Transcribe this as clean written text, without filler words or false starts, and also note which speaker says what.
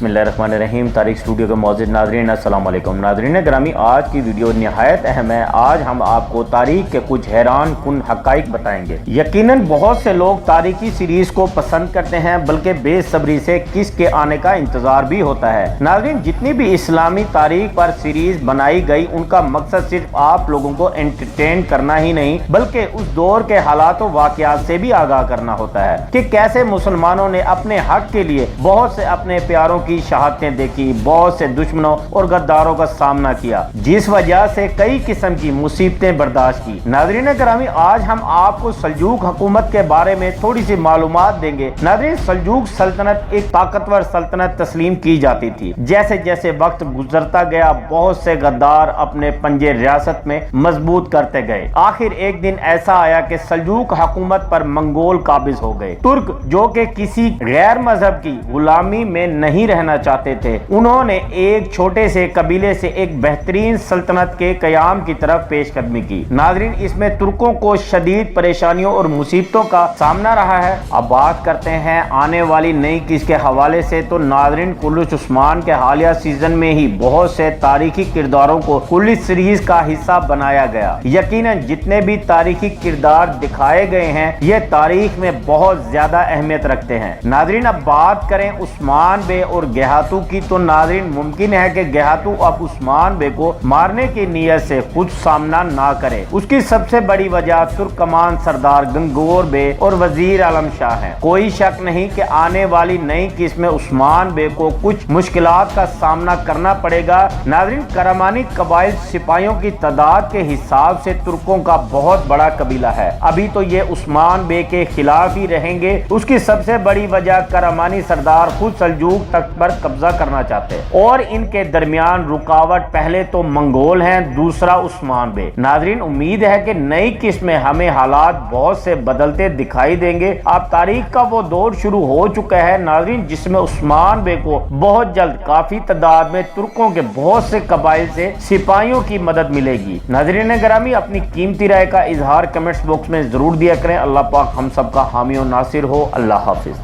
Speaker 1: बिस्मिल्लाहिर्रहमानिर्रहीम। तारीख स्टूडियो के मौजूद नाज़रीन अस्सलाम वालेकुम। नाज़रीन ग्रामी, आज की वीडियो निहायत अहम है। आज हम आपको तारीख के कुछ हैरान कुन हक़ाइक़ बताएंगे। यकीनन बहुत से लोग तारीखी सीरीज को पसंद करते हैं, बल्कि बेसब्री से किसके आने का इंतजार भी होता है। नाज़रीन, जितनी भी इस्लामी तारीख पर सीरीज बनाई गई, उनका मकसद सिर्फ आप लोगों को एंटरटेन करना ही नहीं, बल्कि उस दौर के हालात और वाक़यात से भी आगाह करना होता है कि कैसे मुसलमानों ने अपने हक के लिए बहुत से अपने प्यारों की शहादतें देखी, बहुत से दुश्मनों और गद्दारों का सामना किया, जिस वजह से कई किस्म की मुसीबतें बर्दाश्त की। नाज़रीन ग्रामी, आज हम आपको सल्जूक हुकूमत के बारे में थोड़ी सी मालूमात देंगे। नाज़रीन, सल्जूक सल्तनत एक ताकतवर सल्तनत तस्लीम की जाती थी। जैसे जैसे वक्त गुजरता गया, बहुत से गद्दार अपने पंजे रियासत में मजबूत करते गए। आखिर एक दिन ऐसा आया कि सल्जूक हुकूमत पर मंगोल काबिज हो गए। तुर्क, जो कि किसी गैर मजहब की गुलामी में नहीं रहना चाहते थे, उन्होंने एक छोटे से कबीले से एक बेहतरीन सल्तनत के कयाम की तरफ पेशकदमी की। नाज़रीन, इसमें तुर्कों को शदीद परेशानियों और मुसीबतों का सामना रहा है। अब बात करते हैं आने वाली नई किस्त के हवाले से। तो नाज़रीन, कुलिस उस्मान के हालिया सीजन में ही बहुत से तारीखी किरदारों को कुलिस सीरीज का हिस्सा बनाया गया। यकीनन जितने भी तारीखी किरदार दिखाए गए हैं, ये तारीख में बहुत ज्यादा अहमियत रखते हैं। नाज़रीन, अब बात करें उस्मान बे और गयातू की, तो नाज़रीन मुमकिन है कि गयातू अब उस्मान बे को मारने की नीयत से खुद सामना ना करे। उसकी सबसे बड़ी वजह तुर्कमान सरदार गंगोर बे और वजीर आलम शाह है। कोई शक नहीं कि आने वाली नई किस्त में उस्मान बे को कुछ मुश्किलात का सामना करना पड़ेगा। नाज़रीन, करमानी कबाइल सिपाहियों की तादाद के हिसाब से तुर्कों का बहुत बड़ा कबीला है। अभी तो ये उस्मान बे के खिलाफ ही रहेंगे। उसकी सबसे बड़ी वजह करमानी सरदार खुद सल्जूक तख्त पर कब्जा करना चाहते हैं और इनके दरमियान रुकावट पहले तो मंगोल हैं, दूसरा उस्मान बे। नाज़रीन, उम्मीद है कि नई किस्त में हमें हालात बहुत से बदलते दिखाई देंगे। अब तारीख का वो दौर शुरू हो चुका है नाज़रीन, जिसमें उस्मान बे को बहुत जल्द काफी तादाद में तुर्कों के बहुत से कबाइल से सिपाहियों की मदद मिलेगी। नाज़रीन ग्रामी, अपनी कीमती राय का इजहार कमेंट्स बॉक्स में जरूर दिया करें। अल्लाह पाक हम सब का हामी और नासिर हो। अल्लाह हाफिज।